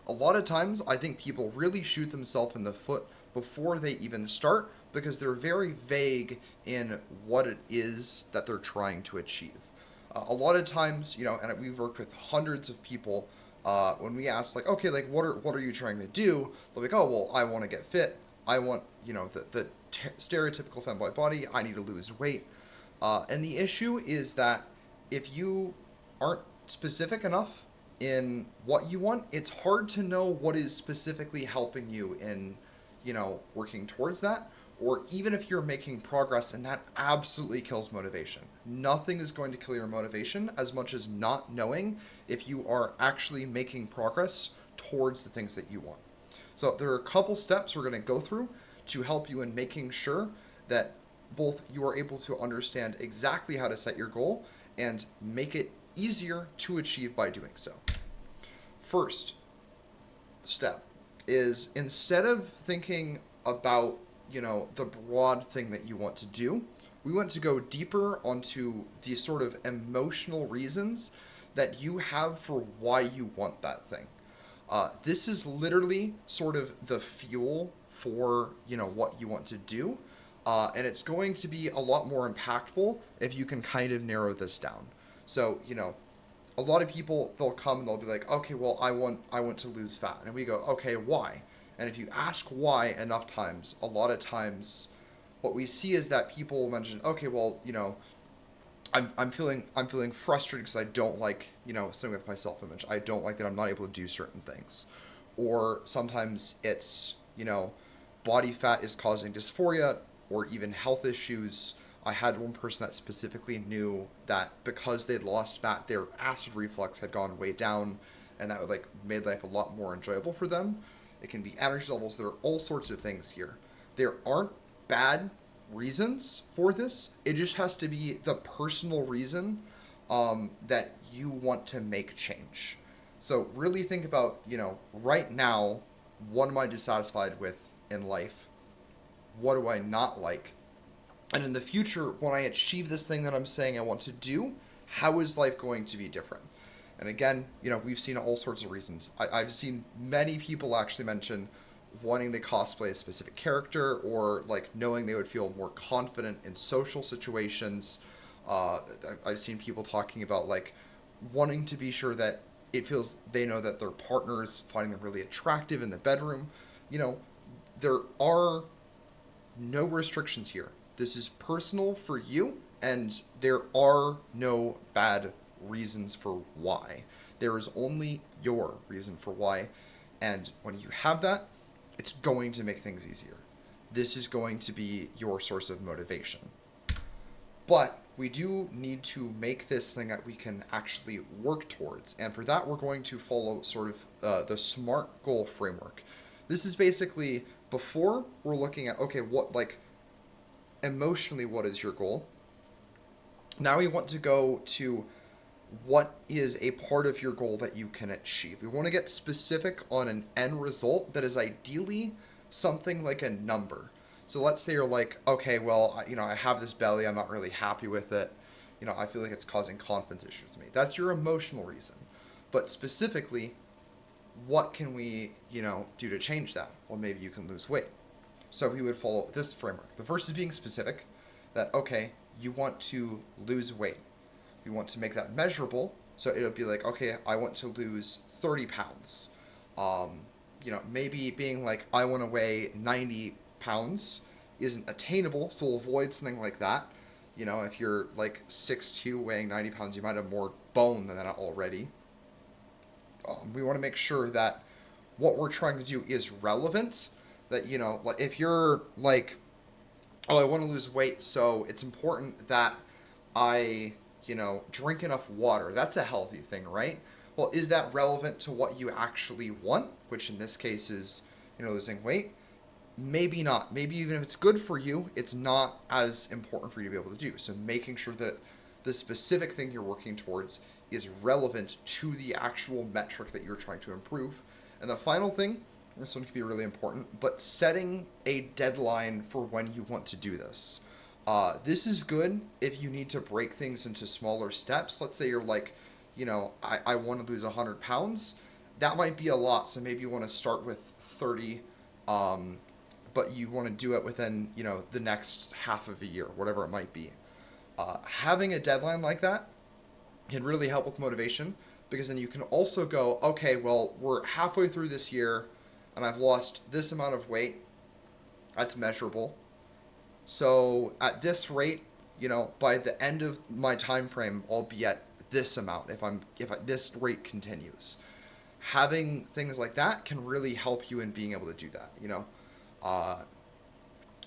A lot of times, I think people really shoot themselves in the foot before they even start because they're very vague in what it is that they're trying to achieve. A lot of times, and we've worked with hundreds of people. When we ask, like, okay, like, what are you trying to do? They'll be like, oh, well, I want to get fit. I want, the stereotypical femboy body. I need to lose weight. And the issue is that if you aren't specific enough in what you want, it's hard to know what is specifically helping you in, working towards that. Or even if you're making progress, and that absolutely kills motivation. Nothing is going to kill your motivation as much as not knowing if you are actually making progress towards the things that you want. So there are a couple steps we're going to go through to help you in making sure that both you are able to understand exactly how to set your goal and make it easier to achieve by doing so. First step is, instead of thinking about, the broad thing that you want to do, we want to go deeper onto the sort of emotional reasons that you have for why you want that thing. This is literally sort of the fuel for, what you want to do. And it's going to be a lot more impactful if you can kind of narrow this down. So, a lot of people, they'll come and they'll be like, okay, well, I want to lose fat. And we go, okay, why? And if you ask why enough times, a lot of times what we see is that people will mention, okay, well, I'm feeling frustrated because I don't like, something with my self-image. I don't like that I'm not able to do certain things. Or sometimes it's, body fat is causing dysphoria or even health issues. I had one person that specifically knew that because they'd lost fat, their acid reflux had gone way down, and that would made life a lot more enjoyable for them. It can be energy levels. There are all sorts of things here. There aren't bad reasons for this. It just has to be the personal reason that you want to make change. So really think about, right now, what am I dissatisfied with in life? What do I not like? And in the future, when I achieve this thing that I'm saying I want to do, how is life going to be different? And again, we've seen all sorts of reasons. I've seen many people actually mention wanting to cosplay a specific character, or knowing they would feel more confident in social situations. I've seen people talking about wanting to be sure that it feels they know that their partner is finding them really attractive in the bedroom. There are no restrictions here. This is personal for you, and there are no bad reasons for why. There is only your reason for why, and when you have that, it's going to make things easier. This is going to be your source of motivation. But we do need to make this thing that we can actually work towards, and for that we're going to follow sort of the SMART goal framework. This is basically, before we're looking at, okay, what, emotionally, what is your goal? Now we want to go to what is a part of your goal that you can achieve. We want to get specific on an end result that is ideally something like a number. So let's say you're like, okay, well, I have this belly, I'm not really happy with it. I feel like it's causing confidence issues to me. That's your emotional reason. But specifically, what can we, do to change that? Well, maybe you can lose weight. So we would follow this framework. The first is being specific, that, okay, you want to lose weight. You want to make that measurable. So it'll be like, okay, I want to lose 30 pounds. Maybe being like, I want to weigh 90 pounds isn't attainable, so we'll avoid something like that. If you're 6'2", weighing 90 pounds, you might have more bone than that already. We want to make sure that what we're trying to do is relevant. That, if you're like, oh, I want to lose weight, so it's important that I, drink enough water. That's a healthy thing, right? Well, is that relevant to what you actually want, which in this case is, losing weight? Maybe not. Maybe even if it's good for you, it's not as important for you to be able to do. So making sure that the specific thing you're working towards is relevant to the actual metric that you're trying to improve. And the final thing, this one can be really important, but setting a deadline for when you want to do this. This is good if you need to break things into smaller steps. Let's say you're like, I want to lose 100 pounds. that might be a lot. So maybe you want to start with 30, um, but you want to do it within, the next half of a year, whatever it might be. Having a deadline like that can really help with motivation, because then you can also go, okay, well, we're halfway through this year and I've lost this amount of weight. That's measurable. So at this rate, by the end of my time frame, I'll be at this amount if this rate continues. Having things like that can really help you in being able to do that. Uh,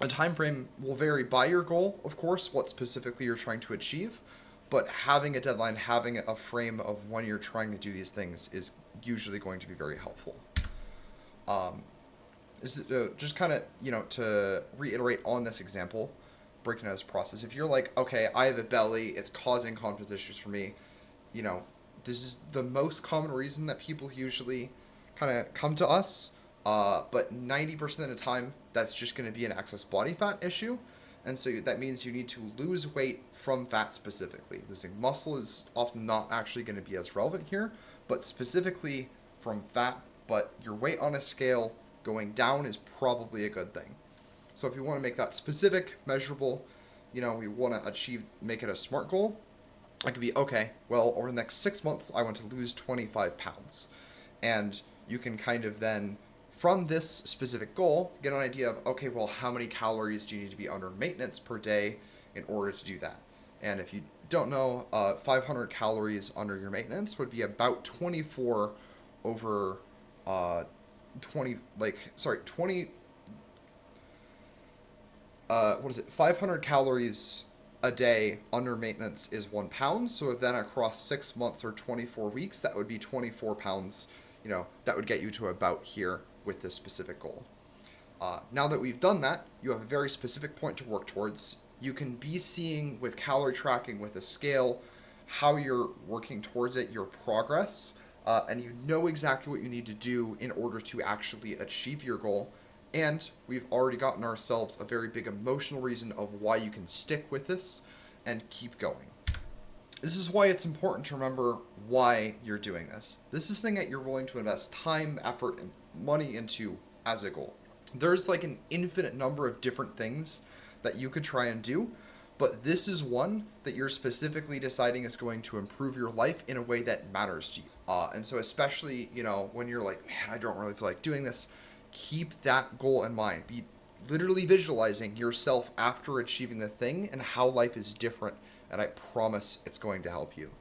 a time frame will vary by your goal, of course, what specifically you're trying to achieve, but having a deadline, having a frame of when you're trying to do these things is usually going to be very helpful. Um, just kind of, to reiterate on this example, breaking down this process. If you're like, okay, I have a belly, it's causing confidence issues for me, you know, this is the most common reason that people usually kind of come to us. But 90% of the time, that's just going to be an excess body fat issue. And so that means you need to lose weight from fat specifically. Losing muscle is often not actually going to be as relevant here, but specifically from fat. But your weight on a scale going down is probably a good thing. So if you want to make that specific, measurable, we want to make it a SMART goal. It could be, okay, well, over the next 6 months, I want to lose 25 pounds. And you can kind of then, from this specific goal, get an idea of, okay, well, how many calories do you need to be under maintenance per day in order to do that? And if you don't know, 500 calories under your maintenance would be about 24 over 20, 500 calories a day under maintenance is 1 pound. So then across 6 months or 24 weeks, that would be 24 pounds. That would get you to about here with this specific goal. Now that we've done that, you have a very specific point to work towards. You can be seeing with calorie tracking, with a scale, how you're working towards it, your progress, and you know exactly what you need to do in order to actually achieve your goal. And we've already gotten ourselves a very big emotional reason of why you can stick with this and keep going. This is why it's important to remember why you're doing this. This is something that you're willing to invest time, effort, and money into as a goal. There's like an infinite number of different things that you could try and do, but this is one that you're specifically deciding is going to improve your life in a way that matters to you. And so especially, when you're like, man, I don't really feel like doing this, keep that goal in mind. Be literally visualizing yourself after achieving the thing and how life is different, and I promise it's going to help you.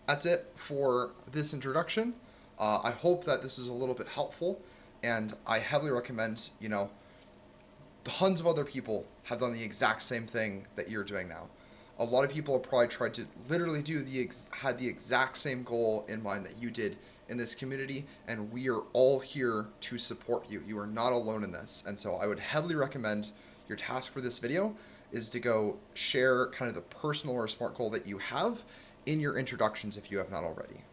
That's it for this introduction. I hope that this is a little bit helpful, and I heavily recommend, tons of other people have done the exact same thing that you're doing now. A lot of people have probably tried to literally had the exact same goal in mind that you did in this community, and we are all here to support you. You are not alone in this. And so I would heavily recommend your task for this video is to go share kind of the personal or SMART goal that you have in your introductions if you have not already.